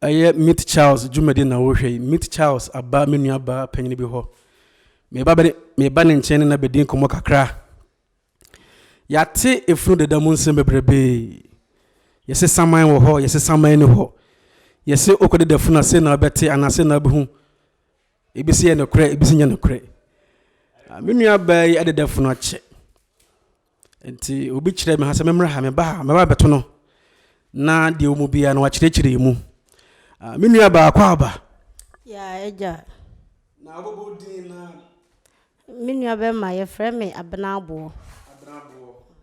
aye meet Charles Jumedi na wo hwe meet Charles aba menu aba panyini bi ho me ba ne nchen na bedin komo kakra yate efunu de damu nsem bebrebe yese saman wo ho yese saman ne ho yese okode da funa se na bete anase na behu ebisi ye ne kure ebisi nya ne kure menu aba yi ade da funa che enti obi kire me ha se memra ha me ba beto no na de omu bia na wa kire mu menu aba aba ya eja na obo din na menu aba ma ye frɛ me Abena Bour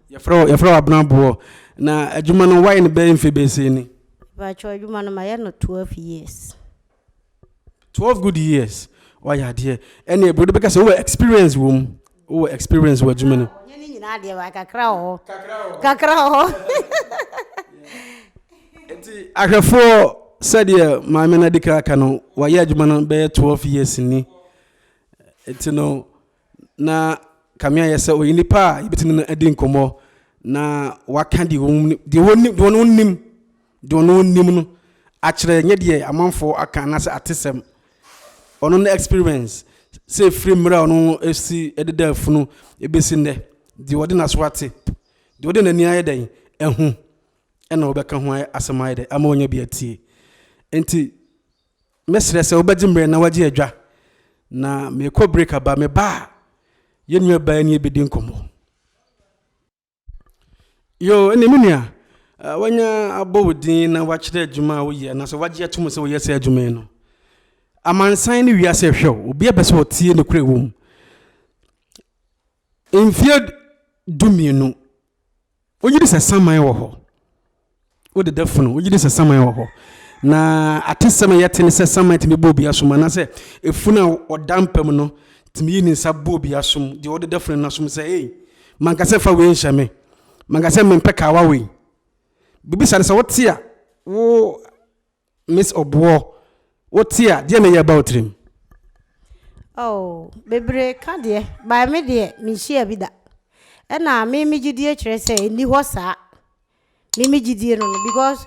ye frɛ Abena Bour na adwuma no why ne be mfe be se ni ba cho adwuma no ma ye no 12 years 12 good years why ya de any brother because we experience we experience we adwuma no nyani nyina de ba kakra ho enti ahwefo said ye ma me na dika ka no why adwuma no be 12 years ni enti no na kamia yese oyinipa ibetini na adi nkomo na waka di wonim no akire nye de amanfo aka na se atesem ono na experience say free mra ono esi ededa funu ebesi nde di wode na so ate di wode na ni ayedan ehu ena obeka ho asema de ama onya bi atie enti mesre se obagimre na waje adwa na me ko break aba me ba yenwe ba ni ebedi nkomo yo ene munia wanya abodin na wachire adwuma wo ye na so waje atum se wo ye se adwuma no amansan ni wiase hwe obi abese otie ne kure wom enfie dumienu oyiri se saman wo ho wo de dafuno oyiri se saman wo ho na atesema yete ne se saman timi bobi asoma na se efuna odampam no timi ni sabo bi asom de wode dafuno na som se hey mankase fa we nhame mankase mempeka wa we bibi sare se wotia wo miss obwo wotia de na ye about him oh bebre ka de ba me de mi hia bi da na me gidie kire se ni ho sa me gidie no because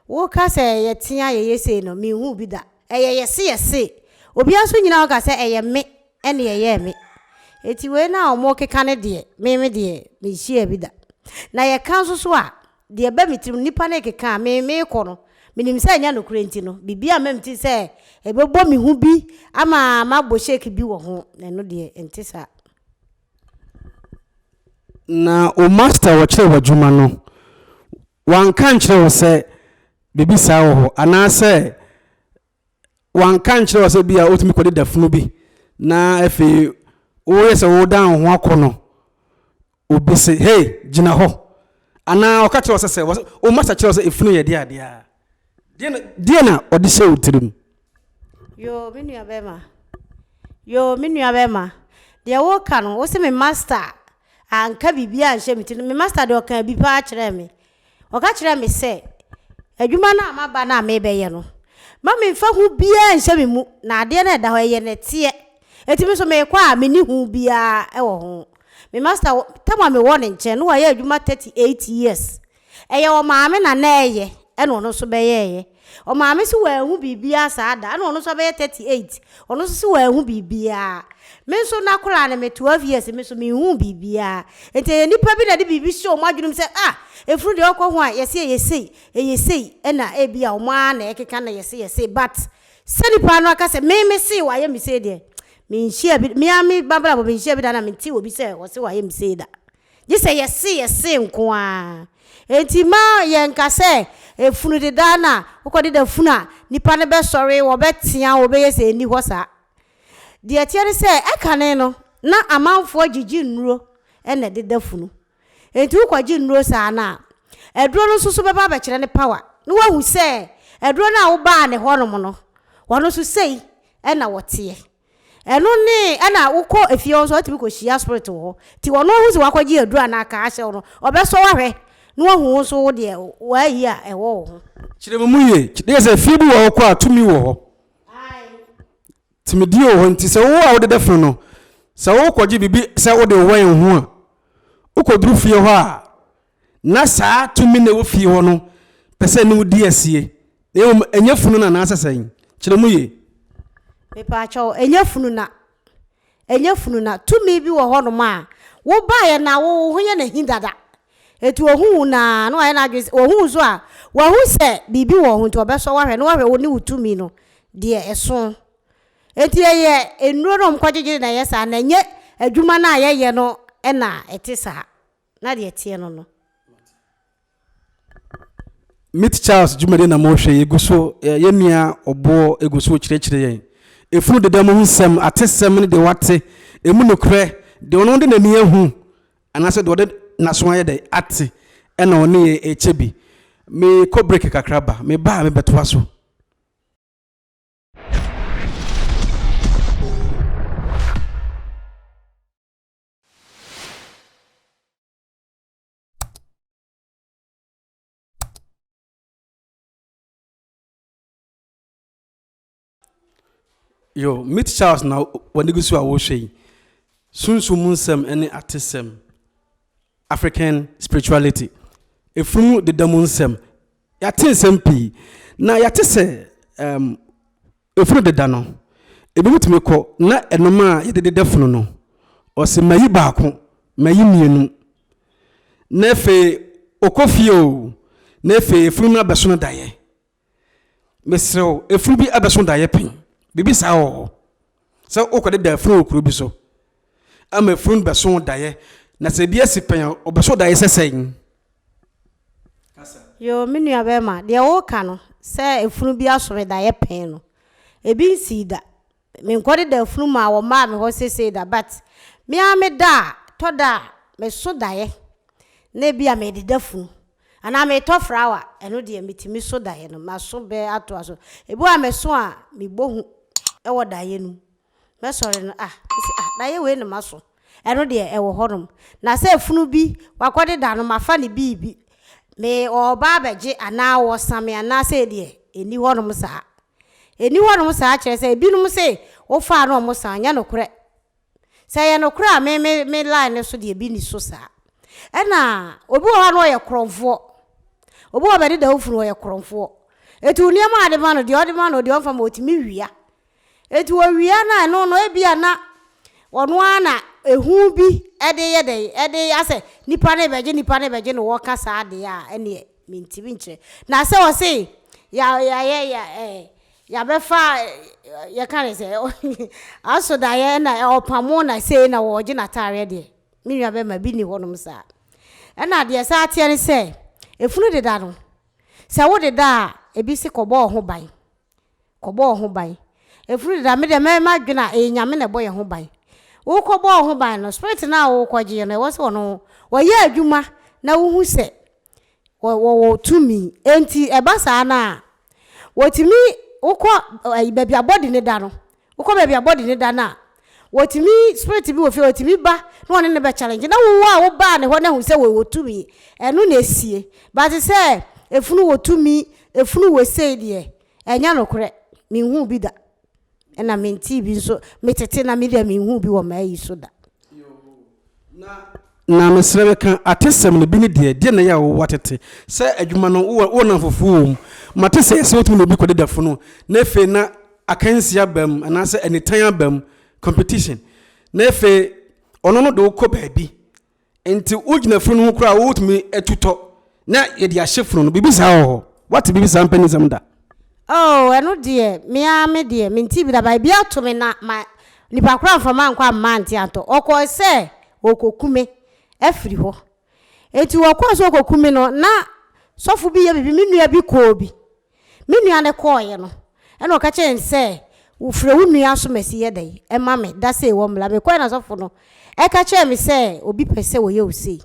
wo ka se ye tia ye yese no me hu bi da ye yese obi aso nyina wo ka se ye me ene ye me eti we na omo keka ne de me de me hia bi da na ye kan so a de ba mitim nipa na keka me ko no minim se nya no kurenti no bibia mamti se ebebo mi hu bi ama mabo shake bi wo ho na no de entisa na o master wo kire wadwuma no wan kan kire wo se bibi sa wo ho ana se wan kan kire wo se bia otumi kode dafunu bi na efe wo yese wo dan ho akono obi se hey gina ho ana o ka kire wo se o master kire wo se efunu ye de ade a Diana odise utirim yo minu abema de wo ka no wo se me master anka bibia anhye mitino me master de o kan bi pa kire me o ka kire me se adwuma na amaba na me beye no ma me fa hu bia anhye me mu na ade na da ho ye ne tie etimi so me kwa me ni hu bia e wo ho me master tama me wo ne nche no wa ye adwuma 38 years eye o ma me na na eye eno ono so beye o ma me si wa hu bibia saada eno ono so beye 38 ono so si wa hu bibia me so na kura na me 12 years me so me hu bibia ente nipa bi na de bibi show mo adwunum se efuru de okọ ho a yesei ena e bia o ma na ekeka na yesei but senipa no aka se me si wa ye me sei de me nhia bi me ami babla bo me nhia bi da na me ti obi se wo se wa ye me sei da je se yesei nko a enti ma ye nka se efunu de dana ukodi da funa nipa ne be sori wo betia wo be yese ni ho sa de atiere se ekane no na amanfo agigi nnuro ene de da funu enti ukwaji nnuro sa na eduro no susu be ba be kire ne power no wahu se eduro na wo ba ne ho no mo no wono so sei ena wote eno ni ena ukọ efie so tibi ko shia spirit wo ti wono hu se wakwaji eduro na aka ahye no obeso wahwe no hu so de wa yi a ewo ho kire mu ye de se fibu wo kwa tumi wo ho ai timidi wo nti se wo a wo de defo no se wo kwaji bibi se wo de wan hu a ukoduru fie ho a na saa tumi na wo fie ho no pese ne wo di asie enye funu na asesen kire mu ye me pa cho enye funu na tumi bi wo ho no ma wo ba ye na wo ho ye na hindada etu ohun na no aye na adwe ohun so a wo hu se bibi wo ho nti obeso wa hwe no wa hwe wo ni utumi no de eso eti ye enuro no mkwagege na yesa na nye adwuma na ye no na etisa na de etie no no Meet Charles Jumade na mo hwe eguso ye nua obo eguso kirekire ye efunu de dam nsem atesem ne de wate emu nokre de ono de nani ehu anase de ode naso aye de ate na one ye echebi me ko break kakraba me ba me betwa so Yo, meet Charles now when you go to our show. Soon munsem any artism. African spirituality. If you the damunsem, yatin pi. Na yatise if you the dano. Ebi to me call na enoma ye de defuno no. O se mayi baako, mayi mienu. Nefe okofio. Nefe efunu na beso na daye. Mesreo efunu bi abeso daye pen. Bibi sa o so okode da fru okuru bi so ama fru beso daye na se bia sipen obeso daye sesen yo minu abema de wo ka no se efru bi asore daye pen no ebi si da me nkode da fru ma wo ma me ho sese da but me ame da to da me so daye na bia me de da fru ana me to frawa eno de metimi so daye no ma so be ato aso ebi a me so a me bohu ewo daye nu me sore no daye we no maso eno de ewo honom na se funu bi wakode da no mafa ne bibi me oba beje ana wo same ana se de eni honom sa kire se ebinum se wo fa no mo sa anya no kure se ye no kure me line so de ebi ni so sa ena obi wo no ye kromfo obi wo be de da funu ye kromfo etu niam ade ma no de ode ma no de onfa ma otimi wia etu owia na no ebia na wono ana ehu bi ede ase nipa na beje no wo kasa ade a ene mintibi nche na se wo se ya befa ya kan se aso da ye na opamo na se na wo je na tare de minua be ma bi ni honom sa na de sa atie ne se efunu de da no se wo de da ebi se kobo ho ban efuru da me de ma dwena enyame na boye ho ban wo kobo ho ban no spirit na wo kwaje no wo se no wo ye adwuma na wo hu se wo tumi enti ebasa na wo timi wo ko baby abodi ne da no wo ko baby abodi ne da na wo timi spirit bi wo fe wo timi ba no ne be challenge na wo ba ne ho na hu se wo tumi enu na esie but se efunu wo tumi efunu wo se de enya no kore mi hu bi da ena menti bi so metete na me de me hu bi wo mai so da na mesrebe kan atesem ne bi ne de na ya wo watete se adwuma no wo na fofu matese se otu no bi ko de dafo no na efe na akansia bam anase anitan bam competition na efe ono no do ko baabi enti ugina funu ho kra wo tumi etuto na ye de ahye no bibi sa ho what bibi sa mpanisam da eno de me de menti bi da ba bia to me na ma nipa kra mfama nkwa manti ato okọ se okokume afiri ho eti okọ so okokume no na sofu bi ye bibi menua bi ko bi menua ne ko ye no ena o ka chen se wo fre wo nua so masi ye dai e ma me da se wo mla me ko na sofu no e ka chen me se obi pese wo ye o sei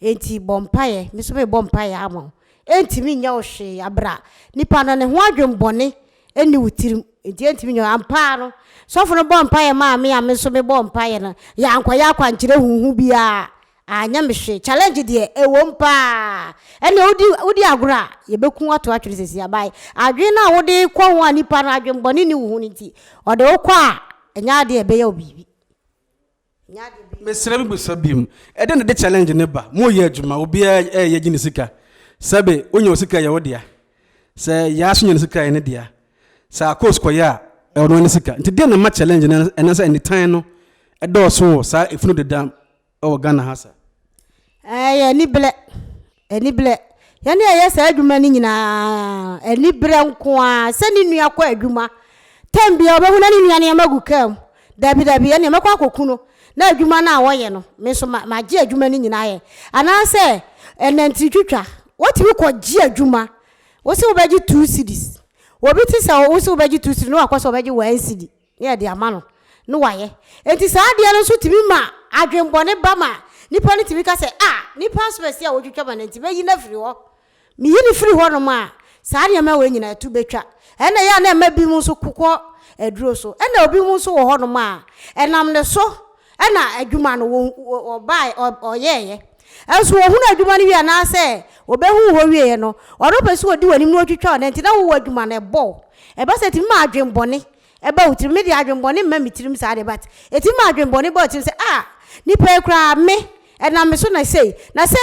enti bompaye me so me bompaye amo enti mi nya o hwe abra nipa na ne ho adwembone eni wutirim enti mi nya ampa no sofu no bompaye ma me a me so me bompaye no ya ankwaya akwankyere huhu bia anya me hwe challenge de e wo mpa eni odi agora ye beku ato atwere sesi abai adwen na wode kwa ho nipa na adwembone ni huhu nti ode wo kwa enya de e be ya obibi nya de mesrebe bu sabim e de challenge ne ba mo ye adwuma obi ye gine sika sabe onye osika ye wodia say yaso nyen sika ene dia sa course koya e ono ne sika nti dia na ma challenge na say anytime no e do so sa efunu de dam o Ghana hasa ani ble yani aye sa adwuma ni nyina ani bre nko a se ni nua kwa adwuma tambia obehu na ni nua ne magu kam dabi yani makwa akoku no na adwuma na woye no me so ma je adwuma ni nyina ye ana se enanti twitwa what we ko je adwuma wo se obeji 2 cedis obi ti se wo se obeji 2 cedis no akwa se obeji 1 cedi ye de ama no waye enti sa de no so timi ma adwenbone ba ma nipa ni timi ka se nipa space ya wotwitwa ma nanti be yi na firi ho mi yi ni firi ho no ma sa de ma we nyina tu betwa ena ya na ma bi mu so kokọ eduro so ena obi mu so wo ho no ma enam ne so ena adwuma no wo bai oyeye enso wo hu na adwuma ni wi ana se obehu ho wi ye no oro pesu odi wani mu otwitwa na nti na wo adwuma na ebo e ba se ti ma adwenbone e ba utiri me di adwenbone ma mitirim sa de bat e ti ma adwenbone ba otiri se nipa ekra me enam so na sei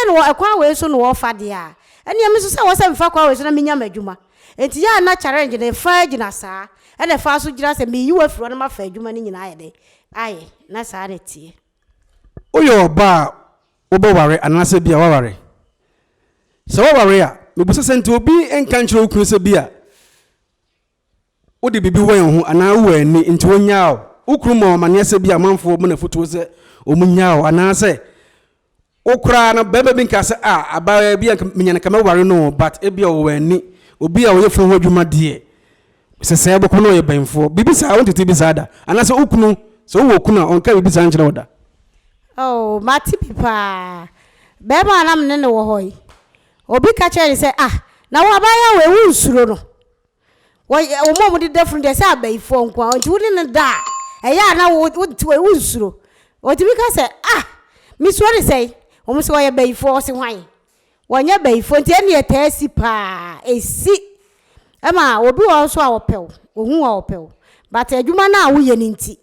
no ekwa we so no wo fa de a ene me so se wo se mfa kwa we so na menya madwuma enti ya na challenge na fa gina saa ene fa so gira se me yi wa firo na ma fa adwuma ni nyina aye de aye na saa ne tie oyo ba obaware anase bia waware so waware a mebusa senti obi enka nchiro okunu se bia odi bibi wan ho ana wo ani nti wonyaawo ukuru mo mane se bia manfo mo na foto se omunyaawo anase okura na bebe bi nka se aba bia menyane kama ware no but ebia wo ani obi a wo yefo ho adwuma de se ebo no ye banfo bibi sa won tete bi sa da anase ukunu so wo okunu onka bibi sa nchire woda mati pipa beba na mne ne wo hoyi obi ka chere se na wo abaya we wu nsuro no wo mo de different de se abaifo nko onti wudi ne da eya na wo ti we wu nsuro o ti bi ka se mi swori sei o mo se wo ye baifo se hwan wonya baifo nti ene etasi pa esi ema obi wo so a wo pew ohun a wo pew but adwuma na wo ye ni nti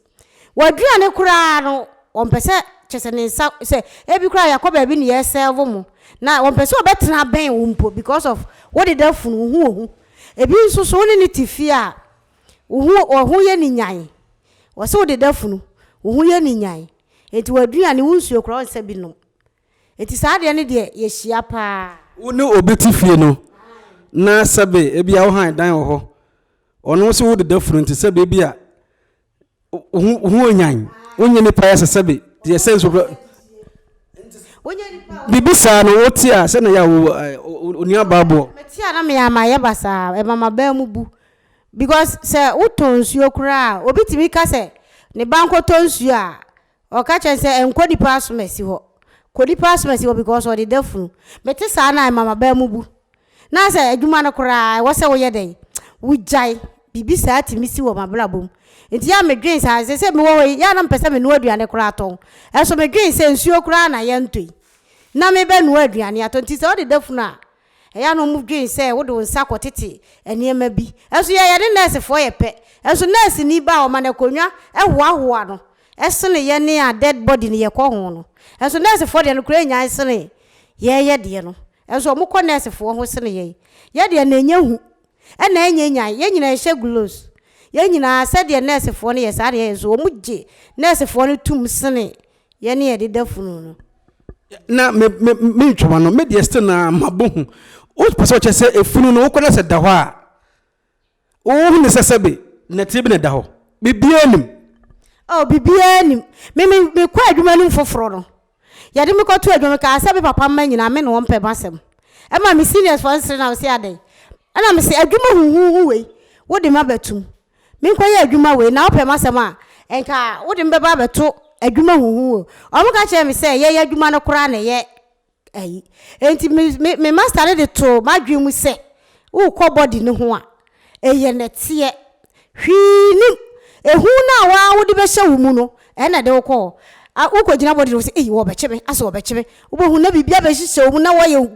wadua ne kura no ompese chese ne se ebi kura yakoba bi ne yeserve mu na ompese obetena ben wumpo because of what did that funu hu ebi nso so ne tifi a ohu ye ni nyan wo se did that funu ohu ye ni nyan enti wadua ne wunsuo kura onse bi no enti saa de ne de ye hia pa woni obi tifie no na sabe ebi a wo han dan wo ho ono se wo did that funu enti sabe bi a ohu onyan onye ne pa ya sabe the sense of bibisa no wotia se na ya onia babo metia na me amaye basa e mama ba mu bu because se utonsuo kura obi timi ka se ne banko tonsuo a o ka chen se enkodi pass mesi ho kodi pass mesi ho because o de defunu meti sa na mama ba mu bu na se adwuma no kura wo se wo ye den wujai bibisa atimi si wo mablabom enti ya medwen sa se me wo ya na mpese me no aduane kura ton eso medwen se nsuo kura na ye ntoi na me be no aduane aton ti se o de defuna ya no mu dwen se wo de nsa kotete eniema bi eso ya de nurse fo ye pe eso nurse ni ba o ma na konwa hoahoa no eso ne ye ne a dead body ne ye ko ho no eso nurse fo de no kura nya eso ne ye de no eso mo ko nurse fo ho se ne ye de na nya hu na nya ye nyina hye gloves ye nyina said the nurse for ne yesa de so omugye nurse for ne tum sene ye ne ye de dafunu no na me twama no me de still na mabohu o pese o chese efunu no ko na se da ho a o hu ne sesebe na tibi ne da ho bibianim bibianim me kwa adwuma nim foforo no ya de me ko to adwuma ka sabe papa ma nyina me no mpe basem e ma me seniors for nsre na o se ade ana me se adwuma hu we wo de ma batum minkoye adwuma we na opema sema enka wodi mbeba beto adwuma huhu o mo ka che me se ye adwuma no kora na ye ayi enti me master de to madwemu se wo ko body ne ho a eye netie hwini ehu na wa wodi be hye wo mu no e na de wo ko wo ko gina body wo se wo be chebe aso wo be chebe wo hu na bibia be hye wo mu na wo ye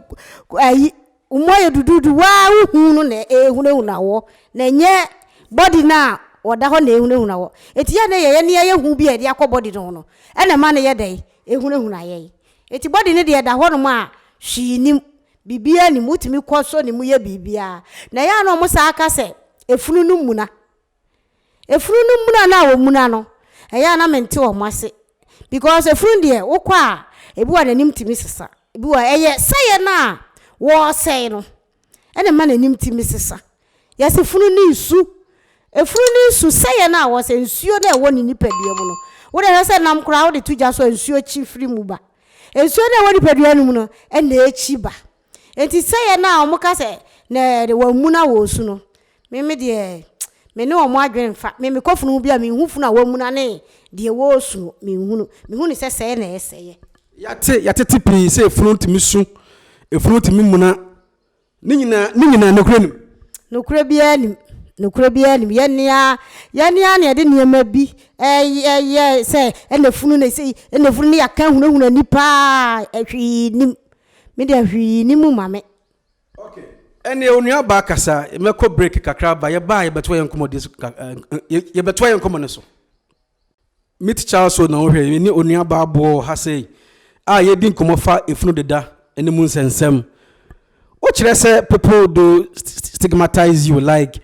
ayi umoye dududu wa hu no na ehu na wo na nye body na oda ho na ehu na wo eti ya na ye ne ye hu bi e de akọ body no ena ma na ye dai ehu na ye eti body ne de da ho no ma hwinim bibia ni mutimi kwaso ni muye bibia na ya no mo sa aka se efunu no muna na wo muna no eya na mente o mwase because efunu de wokwa ebi wa nanim timi sesa ebi wa eye seye na wo sey no ene ma nanim timi sesa ya se funu ni isu seye na wo se nsuo na ewo ni nipadua mu no wo de se nam kura wo de tuja so nsuo chi free mu ba nsuo na ewo nipadua nu mu no ene echi ba enti seye na o mo ka se na de wa muna wo su no me de me ne o mo adwen fa me kofunu bia me hu funu a wa muna ne de wo su me hunu se seye na eseye yate tipi se efunu timi su efunu timi muna ni nyina nokura bia nim yenia ne de niema bi se ene funu ne sei ene funu ne yaka hunu nipa ahwi nim me de ahwi nim mame okay ene onua ba kasa meko break kakra ba ye ba ye beto ye nkomode so ye beto ye nkomone so meet Charles so na ohwe ni onua ba abo ha sei ye din komofa efunu deda ene mu nsensem o kire se people do stigmatize you like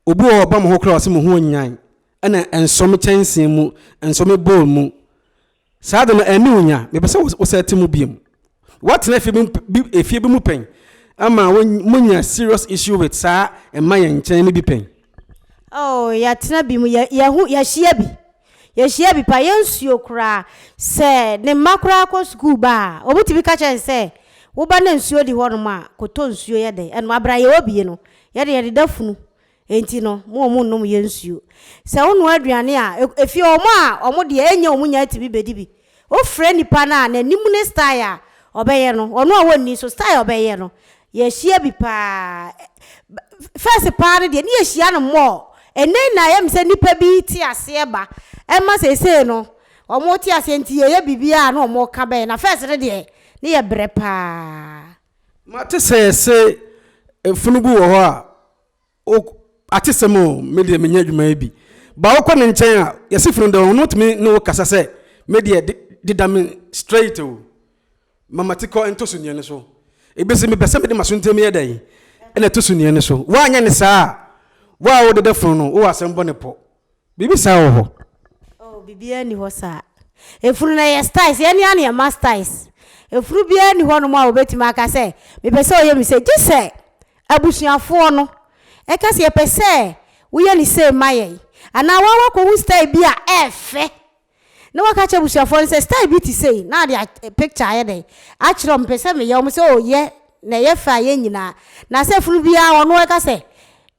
obu oba mo hokra ose mo ho nyan ena ensom chensin mu ensom bol mu saado no eni unya me pese wo set mu biem what na efie bi mu pen ama munya serious issue with sa emaye nchen ni bi pen oh ya tena bi mu ya hia bi pa yensuo kra se ne makra ko school ba obuti bi ka chen se wo ba na nsuo di ho no ma koto nsuo ye de eno abra ye obi no ye de dafunu enti no mo nom ye nsuo se wonu aduane a efi omo de enya omunya atibi bedi bi o frɛ nipa na nanim ne style a obeye no ono a woni so style obeye no ye hia bi pa first pa ne de ne ye hia no mo enen na ye mse nipa bi ti ase ba ema se no omo ti ase enti ye bibia na omo ka be na first ne de ne ye bre pa mate se efunu bu wo ho a atisemo media menya dwuma bi ba wo kɔ ne nkyɛn a yɛse funu de no tumi ne wo kasa sɛ media didam straight o mama tiko entosu ne ne so ebese me pese me de masontem ye dan ena tosu ne ne so wa anya ne saa wa wo de funu no wo asɛmbɔ ne po bibi saa wo ho oh bibia ni ho saa efunu na ye styles ye ne ana ye masters efuru bia ni ho no ma obetima aka sɛ me pese o ye mi sɛ gise abusuafo no eka se ye pese wo ye ni se maye ana wa ko hu style bi a efe na waka cha busuafo se style bi ti say na de picture ye dey a kire o pese me ye o se o ye na ye fa ye nyina na se funu bia ono eka se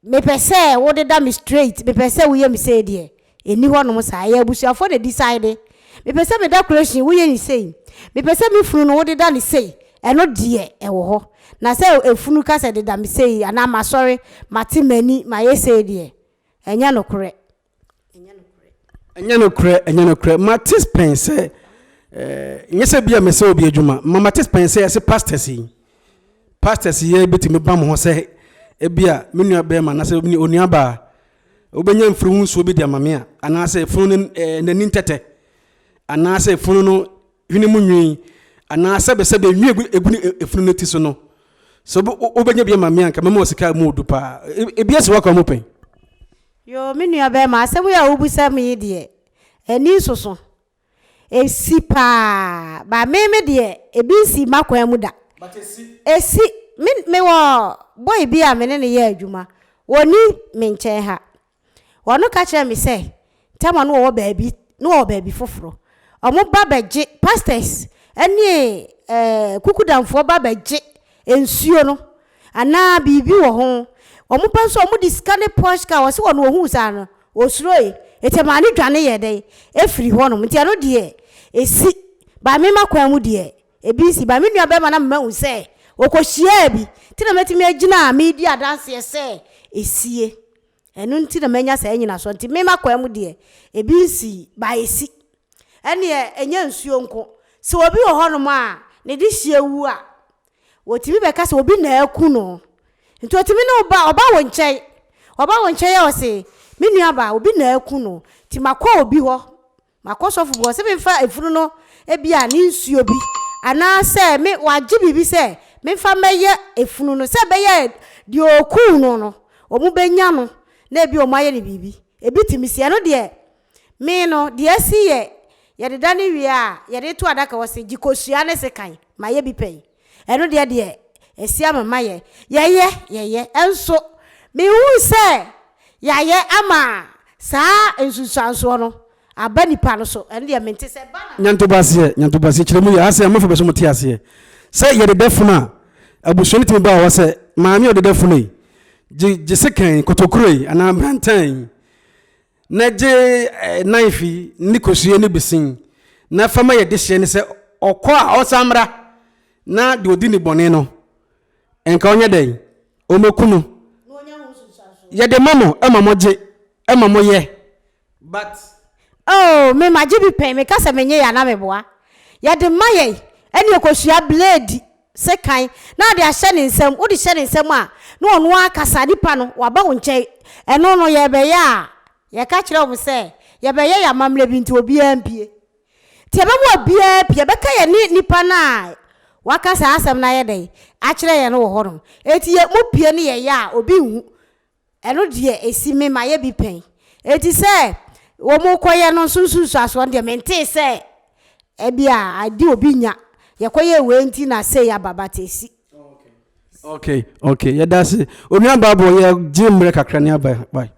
me pese wo de da me straight me pese wo ye mi say de eni ho no sa ye busuafo de decide me pese me decoration wo ye ni say me pese me funu no wo de da ni say eno de e wo ho na se efunu ka se de da me say ana ma sorry mati mani ma ye say de enya no kore matis pense nyese bia me se obi adwuma matis pense se pastors ye betimi bam ho se e bia me nua be ma na se onua ba obenya mfiri hu so bi de amame a ana se funu nani ntete ana se funu no hwini mu nwi ana se be nwi egunu efunu no ti so no so obenya bia amame anka me mo sika mu odu pa e bia se waka mo pen yo me nua be ma asem ya obusa me de eni soso esi pa ba me de ebi si makwan mu da but esi me wo boy bi a me ne ye adwuma woni me nchen ha wono ka kire me se tema no wo baabi foforo omo ba beje pastors eni kukudamfo ba beje ensuo no ana bibi wo ho omo panso omo diskane poshka wo se wono hu sa no osuroe etemani dwane ye dey efiri ho no nti ano de esi ba me makwan mu de ebi si ba me nua be ma na me hu se okohia bi ti na metimi agina me di adanse ye se esie enu nti na manya sa nyina so nti me makwan mu de ebi si ba esi ene enya nsuo nko se obi wo ho no ma ne di hie wu a wotimi be ka se obi na aku no nti otimi no oba wo nkyɛn ya o se me nua ba obi na aku no ti makɔ obi ho makɔ sɔfo bo se me fa efunu no e bia ne nsuo bi ana se me wagye bibi se me fa meye efunu no se beye di oku no omu benya no na bi omaye ne bibi ebi timisi no de me no de asiye ye de dani wi a ye de to adaka wose gikosua ne sekan maye bi pen eno de esia mamaye ye enso me hu se yaye ama saa ensusanso no aba nipa no so eno de mente se ba nyantobase kiremu ya ase amafa beso moti ase se ye de defuna abusuani timi ba wose maami o de defuna je sekan kotokuroi ana brantan na je knife ni kosua ni bisin na fama ye de hye ni se okọ a osamra na de odi ni bone no enka onye den omekunu ye de mamo emamoje emamoye but oh me majibi pen me kasa menye ya na meboa ye de maye ene ekosua blade sekan na de ahye ne nsam wo de hye ne nsam a na ono akasa nipa no waba wo nche eno no ye be ya ye ka kire wo se ye be ye ya mamle bi nti obi ampie ti ebe mo obi ampie be ka ye nipa na wakasa asam na ye dey a kire ye no wo ho no eti ye mo pie ne ye ya obi hu eno de esi me ma ye bi pen eti se wo mo koye no sunsunsu aso de mente se ebia adi obi nya ye koye we nti na se ya baba tesi okay ya dasi onua babo ye jimre kakra ne abai bye.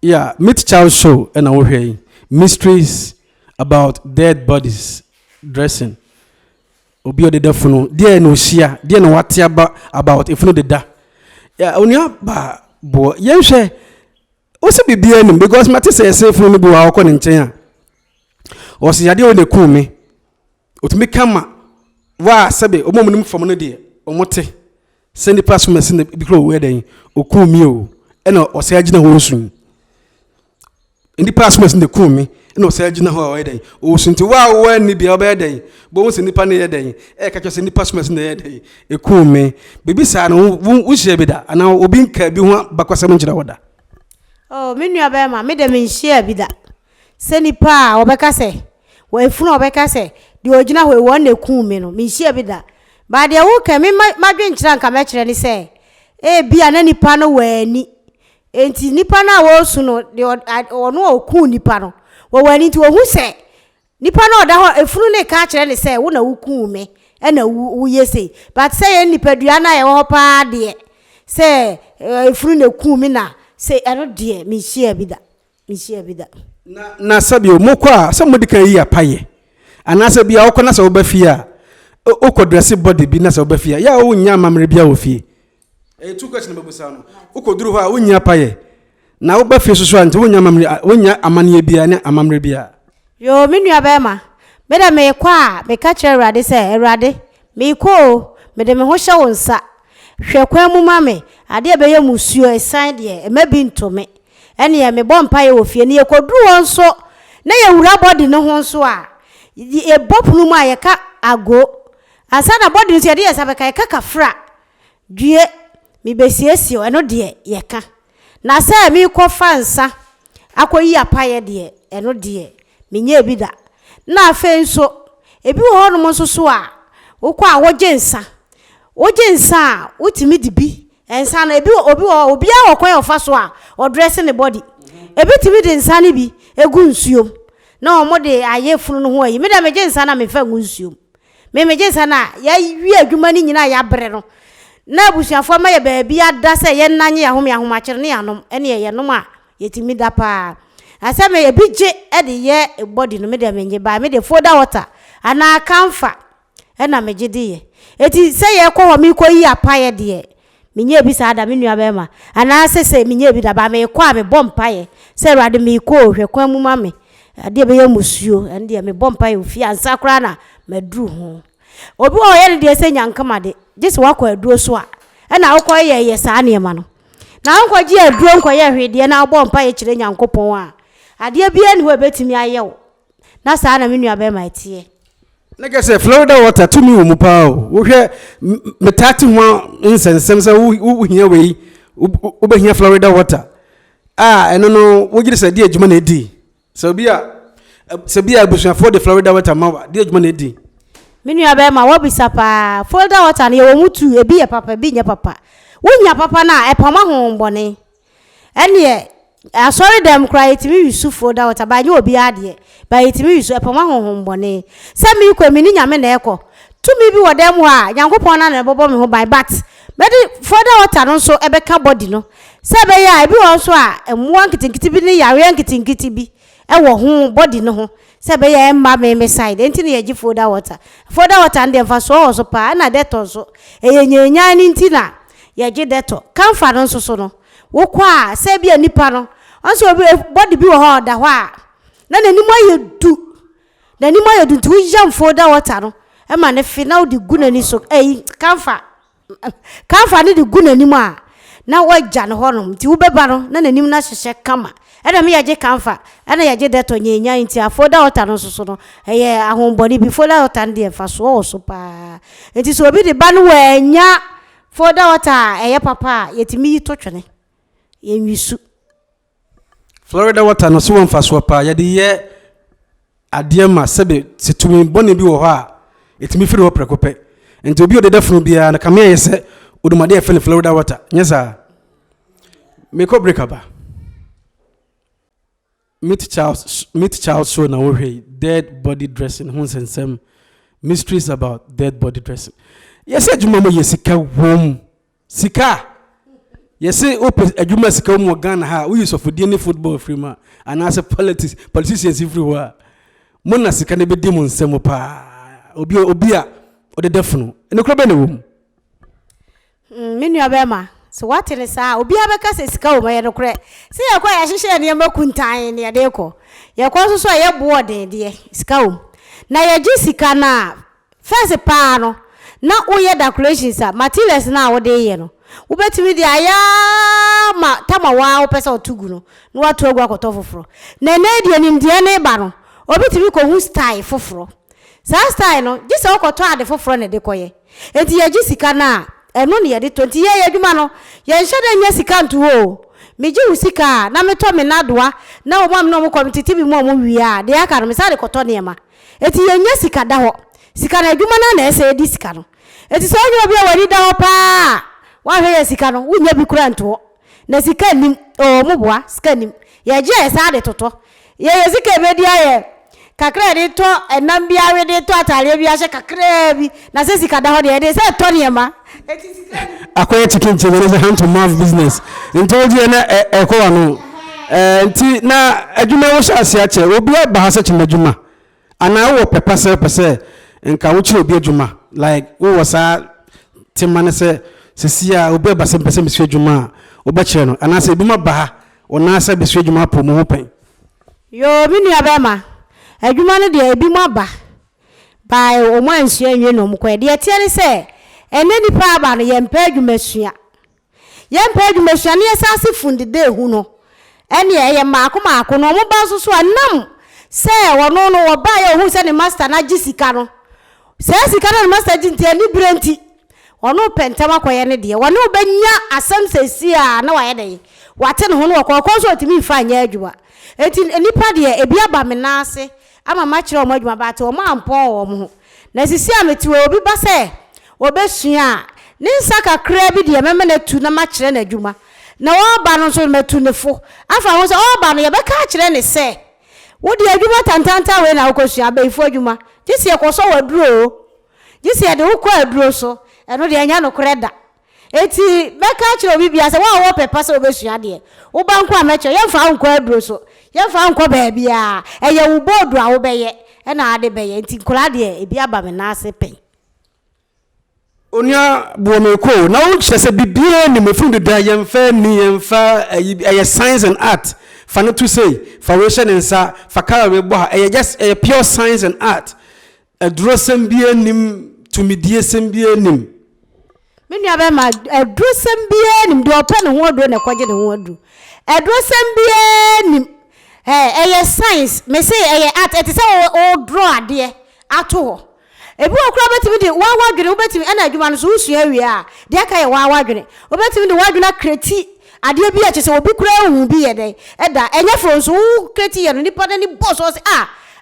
Yeah, meet Charles show and our way mysteries about dead bodies dressing. Obi de defuno there no shia there no what about if no de da. Yeah, onia ba bo yenhwe o se bibia nim because mate say safe no bi wa akọ ne nchen a. O se yade o de ku me. Otumi kama wa sebe omomunum fam no de omote. Se ni pass me se bi kro we den oku mi o. E na o se agina ho sun. Indi pass me se de ku mi no say agina ho we den o sunti wa ni bia oba den bo won se nipa ne ye den e ka twese nipa smes ne ye den e ku me bibi sa no wo hye bi da ana obi nka bi ho bakwasam ngira woda oh me nua ba ma me de me hye bi da se nipa obeka se wo efunu obeka se de ogina ho e won na ku me no me hye bi da ba de wo ka me madwe ngira nka me kire ni se e bia na nipa no wani enti nipa na wo su no de ono oku nipa no wo wani nti wo hu se nipa na oda ho efunu ne ka kire ne se wo na wuku me e na wu yese but say ye nipa dua na ye ho pa de se efunu ne ku me na se eno de me hia bi da na sabio mokwa se modika yi apaye ana se bia okona se obafia okodresse body bi na se obafia ya wo nya mamre bia wo fie two question babusa no ukoduru ho a wonya paye na wo ba fie so anti wonya amane bia ne amamre bia yo me nua ba ma me da me kwa me ka kire Awurade se Awurade me ko me de me ho hye wo nsa hwe kwa mu ma me ade e be ye musuo esan de e ma bi ntome ene ye me bo paye wo fie ne ye koduru won so na ye wura body ne ho so a e bopunu mu a ye ka ago asa na body so ye de ye sabe ka ye ka kafra due mi besiesio eno de ye ka na se mi ko fansa akoyi apaye de eno de minye bi da na afa nso ebi wo hono mo so so a wokọ a woje nsa wotimi dibi ensa na ebi obi a wokọ ofa so a o dress ne body ebi timi de nsa ne bi egu nsuom na omo de aye funu no ho yi me da meje nsa na me fa gu nsuom me meje nsa na ya wi adwuma ni nyina ya bre no na busuafo ma ye ba bia da se ye nanye ya homa kire ne yanom ene ye nom a yetimi da pa asa me ebi je e de ye body no me de menye ba me de foda water ana kamfa e na meje de ye eti se ye ko ho mi ko yi apaye de menye bi sa da me nua ba ma ana se menye bi da ba me ko a me bompa ye se Awurade me ko hwe kwa mu ma me ade be ye musuo ende me bompa ye ofi ansa kra na maduru ho obi o ye de se nyankama de just wakọ aduro so a na akọ ye saa ne ma no na akọ ji aduro nkọ ye hwede na abọ mpa ye kire nyankopon a ade bia ne ho betimi aye wo na saa na me nua ba ma tie Like I say, Florida water to me, Mupao. We hear metati one incense, who here we over here Florida water. I don't know what you said, dear Jumane D. So be a bush for the Florida water, dear Jumane D. Minu Abema, what be sapa? Florida water, and you want to be a papa, be your papa. When your papa na a pama home, Bonnie. And yet, I sorry them cry to me, you so for that water, but you will be added. By it me so pama home, Bonnie. Send me, you come in your men echo. To me, be what them were, young upon and bobo me by bats. But Florida water, also a becker body, no. Sabe ya, I be also and one getting kitty, ya getting kitty, and home body no. Sabe ya, mamma side, ain't any for that water. For that water, and then for so also pa, and a debt also. A yan in tina, ya get that. Come for no so no. Wokwa, say be a nipano. Also, body be hard that wa. Then any more you do. Then any more you do to jump for that water. A man, if you know the good and so, come for the good anymore. Now what Jan Hornum, Tubebano, none any national come. And I mean, I just come for, and I did that on ye into for the water so. A home body before that and dear for so pa. It is will be the ban ya for the water, papa, yet me touching it. In you Florida water no so one for swapa, ya the year Adiama Sebe, sit to me, Bonnie be or it me feel precope. And to be the deaf be and come here, say, would my dear friend Florida water. Yes, sir. Make up break up. Meet Charles show now dead body dressing, Huns and some mysteries about dead body dressing. Yes, I do remember Yesika home. Sika. Yes, open a Juma Sika Ghana, we use of Dini football free and as a politicians everywhere. Mona Sika be demon Semopa. Obia or the deafno. In the club in the room. Minu Abema. So what is that? Obi abeka se sika o maye no kre. Se ya kwa ya hihye ne ma kuntan ne de ko. Ya kwa so ya bo de sika o. Na ya ji sika na first pa no. Na oye decorations materials na wo de ye no. Wo betimi de aya ma tama wa wo pesa otugu no. No watu agwa akoto foforo. Na de ni ndie ne ba no. Obi timi ko hu style foforo. Sa style no, ji se okoto ade foforo ne de koye. Enti ya ji sika na eno ne yede 20 ye adwuma no ye nhede nya sika nto ho meji usika na meto me nadoa na wo mam no mo committee bi mo wi a de aka no me sare koto ne ma eti ye nya sika da ho sika na adwuma na ese di sika no eti so onye obi a wari da ho pa wa hwe ye sika no wunya bi kura nto na sika nim o mo boa sika nim ye je sare toto ye sika be dia ye kakra de to enam bia we de to atare bia hye kakra bi na se sika da ho de se to ne ma acquire chicken to the hand to mouth business. And told you a coano. Na Ajuma was as yet, will be a bahasa in the Juma. And I will pepper per se, and Kauchi be a Juma. Like, who was a Tim Manase, Cecilia, will be a basin percent Juma, or Bachano, and I say Buma Baha, or Nasa be Juma Pomo open. Yo, Mini Abema, a Jumana de Bima Ba by Oman, you know, Mquay, dear Tiani say. And any paba yem peg messia. Yem peg messia near sassy fundi de huno. And ye marco marco no more basso so num. Say or no or buy or who send a master na Jessicano. Says he cannot master into any brenti. Or no pentama kwa any dear. Or no benya as some say see no idea. What ten hono or consort to me fine yajua. Et in any party a biaba menase. I'm a match or my battle or man poor. Necessary me to be basse. Obesua ninsa kakra bi de meme na tu na ma kire na adwuma na wo ba no so metu ne fo afa wo so wo ba no ye be ka kire ne se wo de adwuma tantanta we na wokosua ba ifo adwuma gisi ye koso waduro gisi ye de wokọ aduro so eno de anya no koreda eti be ka kire obi bia se wo pepa se obesua de wo ba nko ameche ye mfa nko aduro so ye mfa nko ba bia eye wo bodu a wo be ye na ade be ye enti kola de e bia ba me na ase pen Onya buomeko na wo chese bibie ni mefundu da yemfa ni yemfa science and art fa to say foundation nsa fa kara we bo ha just pure science and art adrosem bie nim to medie sem bie nim me nua be ma adrosem bie nim de opa ne ho adro na kwaje ne ho adro adrosem bie nim science me say art it say o draw ade ato ebi okura betimi de wa wadwene obetimi na adwuma no so usua wi a de aka ye wa wadwene obetimi de wadwena kreti ade bi a chese obi kura hu bi ye den eda enye fro so kreti ye no nipa na ni boss o say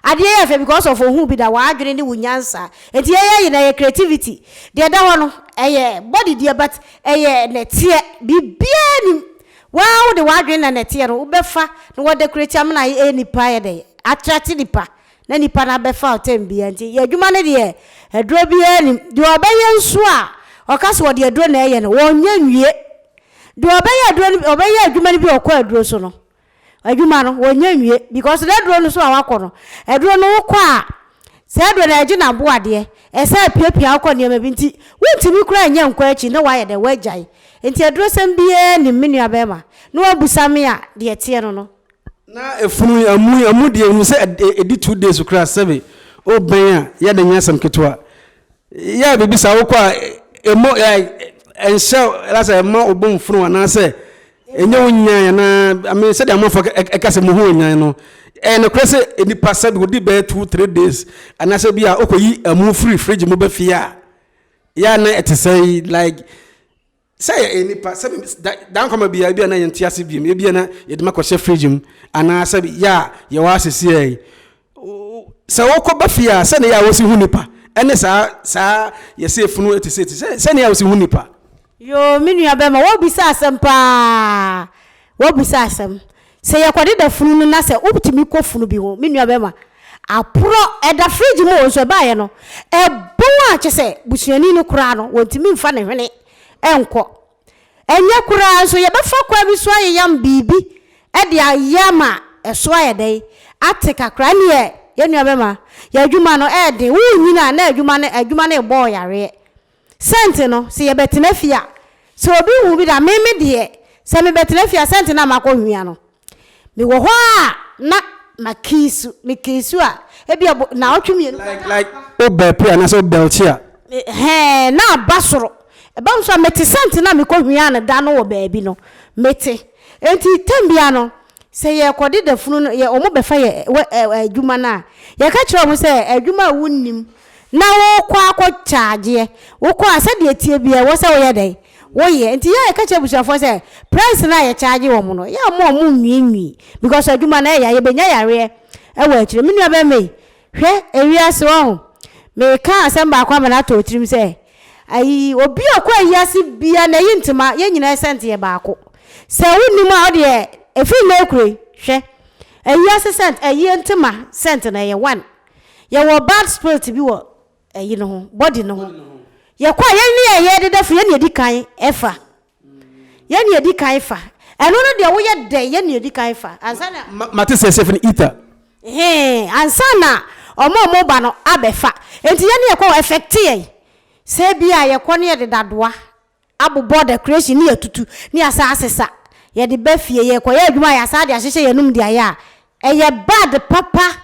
ade ye fe because of hu bi da wadwene ni wunyansa enti ye na ye creativity de da ho no eye body de but eye netie bibia ni wow de wadwene na netie no ubefa no wo decorate am na nipa ye den attract nipa na nipa na befa otembi anti ye adwuma ne de eduro bia ni de obaye nso a okase wo de eduro na ye no wonya nwie de obaye adwuma ne bi okọ eduro so no adwuma no wonya nwie because de eduro no so a wakọ no eduro no wokọ a se eduro na agi na bo ade ese piapia akọ ne ma binti wontimi kura nya nkọ achi na waye de wajai enti eduro sem bia ni menu abema no abusame a de etie no na efunu amu de enu se edi 2 days ukra 7 oben ya de nyasam ketwa ya bibi sa wokwa emo ensha lasa ema obon funu ana se enye onyan na ame se de amofo ekase mu hu onyan no no krese enipa said go di be 2-3 days ana se bia okoyi amu free fridge mo be fia ya na etesai like say enipa se dan koma bia na yenti ase bia bia na yedima ko she fridge mu ana se ya ye wa asese ai se woko ba fia se ne ya wosi hu nipa ene sa ye se funu etese se ne ya wosi hu nipa yo minu abema wo bisa asem pa wo bisa asem se ye kwade da funu na se obitimi ko funu bi ho minu abema apro eda fridge mo so ba ye no e bon a chese busuani no kura no wontimi mfa ne hwene enko enye kura so ye befa kwa bi so ayam bibi e de ayama eso ayedai atika kra ne ye nu abema ye adwuma no e de wo nyina na adwuma ne bo yare sente no se ye betena fia so obi hu bi da meme de se me betena fia sente na makohua no me wo ho a na makisu a e bia na otwumi like obepe na so beltia na basoro ebam so meti sente na me kohua na da no wo baabi no meti enti tambia no se ye kodi da funu no ye omo befa ye adwuma na ye ka kire omo se adwuma wunnim na wo kwa akọ charge wo kwa ase de tie bia wo se wo ye dai wo ye enti ye ka kire busuafo se price na ye charge wo mo no ya mo nwi because adwuma na ye benya yare e wa kire menu aba me hwe ewiase wo me ka asem ba kwa na to tirim se ai obi akwa yasi bia na yintima ye nyina sente ye ba akọ se wunnim a de efi na ekure hwe yasi sente yintima sente na ye 1 ye wo bad spirit bi wo yi no ho body no ho ye kwa ye ne ye de fu ye ne edi kan efa ye ne edi kan fa eno no de wo ye de ye ne edi kan fa ansana mate se seven eater ansana omo ba no abefa enti ye ne ye kwa effect ye se bia ye kwa ne ye de dadoa abobo the creation ne atutu ne asa asesa ye de ba fie ye kwa ye adwuma ya sa de ahyehye ye num de aya eye bad papa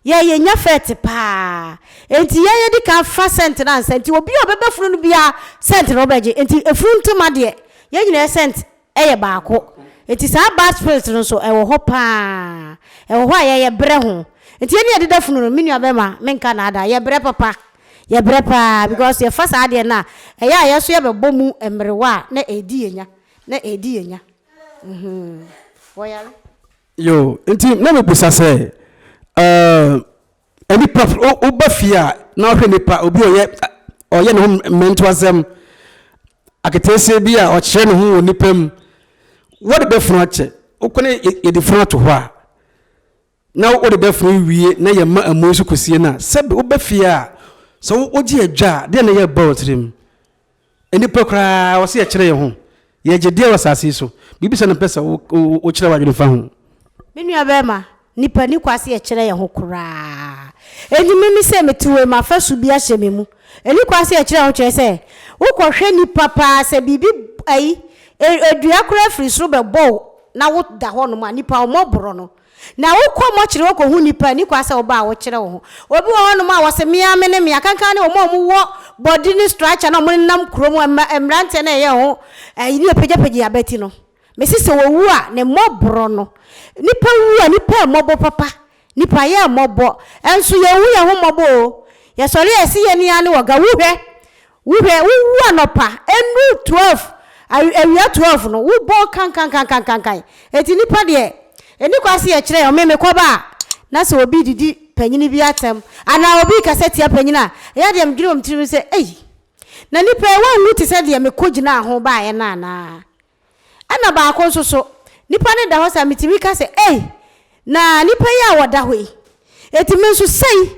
ye nya fet pa enti ye di ka fa cent na cent obi obebe funu no bia cent no beje enti efunu ntoma de ye nyina cent eye baako enti sa bad spirit no so e wo ho pa e wo ho ye bre ho enti ye ne de da funu no menu abema menka na ada ye bre papa ye bre pa because ye fa sa de na e ya ye so ye bebo mu emrewa na edi enya woyale yo enti na me busa se any pop obafia na hwe nipa obi oye no mentoasem aketese bia o kire no ho nipam what the befunu ache ukone ye defunu to ho a na wo de befunu wie na ye ma amosu kosie na sebe obafia so oji adwa de na ye bawtrim any pokra wo se ye kire ye ho ye gye de wasase so bibisa na pesa o kire wadwene fa ho menu abema nipa ni kwase ye kire ye ho kura eni mimi se metuwe mafasu bi ahye memu eni kwase ye kire ho kire se wo kohwe nipa pa se bibi ai edua kura free sro be bo na wo da ho no ma nipa o mobro no na wo ko mo kire wo ko hu nipa ni kwase wo ba wo kire wo ho obi wo no ma wo se mia me ne mia kankan ne wo wo body ni structure na mo nam krom emrante na ye ho ai ni pejapege abeti no mesise wo wu a ne mobro no nipa wu a nipa mobo papa nipa ye mobo enso ye wu ye ho mobo ya sori esi ye ni ane woga wuhwe anopa enu 12 awia 12 no wo bo kan eti nipa de eni kwase ye kire o meme koba na se obi didi panyini bi atem ana obi kaseti ya panyina ya de mgire omtiri se na nipa wa wu ti se de me kogina ho ba ye na ana ba akon so nipa ne da ho sa mitimi ka se na nipa ya woda hoi eti me nso sei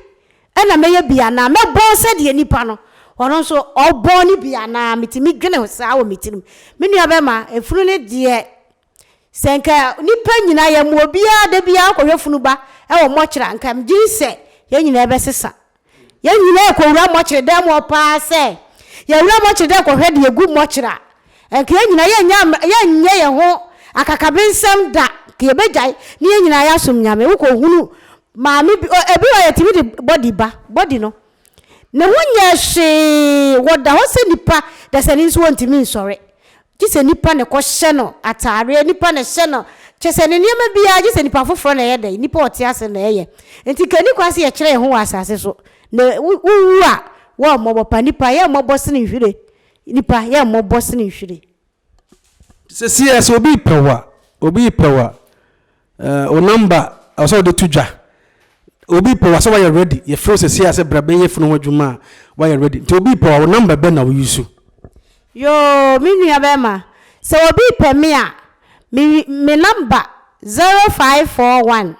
ana meye bia na me bon se de nipa no ono so obon ni bia na mitimi gene ho sa wo mitirim me nua be ma efunu ne de senka nipa nyina ya mu obia da bia akohwefunu ba e wo mochira nka mgiri se ye nyina ebe sesa ye nyina ekowura mochira da mo pa se ye wura mochira da kohwe de egu mochira enka ye nyina ye nye ye ho akakabensam da ke ye bejai ni ye nyina ya som nyame wo ko hunu maami ebi wa ye timi de body no ne wonya hwe woda ho se nipa da se ni nso wontimi nsore gise nipa ne ko hye no atare nipa ne hye no chese ne niam bia gise nipa foforo na ye da nipa ote ase na ye enti kani kwase ye kire ho asase so ne wu a wo mobo pa nipa ye mobo se ne hwire nipa ye mobo se ne hwire se cs obi pewa o number also de tuja obi pewa so why ready ye fro se cs brabe ye funu wadwuma why ready to obi pewa o number be na wo use yo mi nua be ma se obi pe me a me number 0541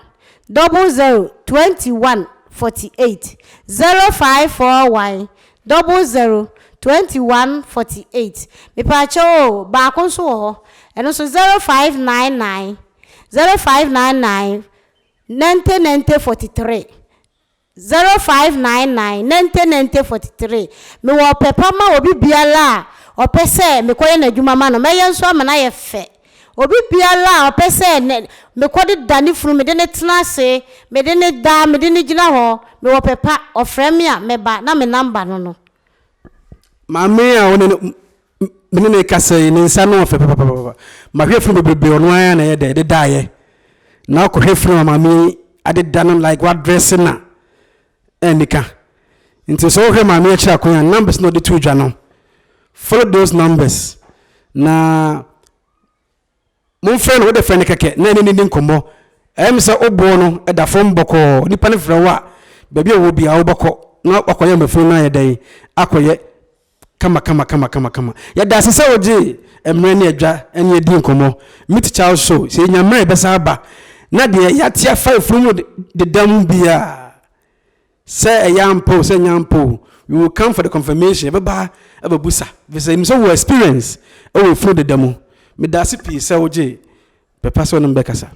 002148 0541 002148 me pa cho ba ko so ho eno so 0599 9043 0599 9043 me wo pepa ma obi biala opese me koye na dwuma ma no me yenso amana ye fe obi biala opese me kodi dani funu me de ne tena se me de ne da me de ne gina ho me wo pepa ofre me a me ba na me number no mame a woni me ne kase ne nsa no fe papa ma hwe funu bebe ono aya na ye de daaye na ko hwe funu mame ade dano like what dressing na enika into so hwe mame a kira konya numbers no de tu dwa no follow those numbers na mon friend wo de friend keke na ni nkombo se obo no e da fom boko nipa ne frewa baby wo bia wo boko na akoye mafunu na ye dai akoye kama ya da sese oje emre ne adwa ene edi nkomo meet child show se nyamre be sa ba na de ya tia 5 from the dam bia say yampo say nyampo you will come for the confirmation baba ababusa we say so we experience we from the demo me da si pi say oje be paso no be kasa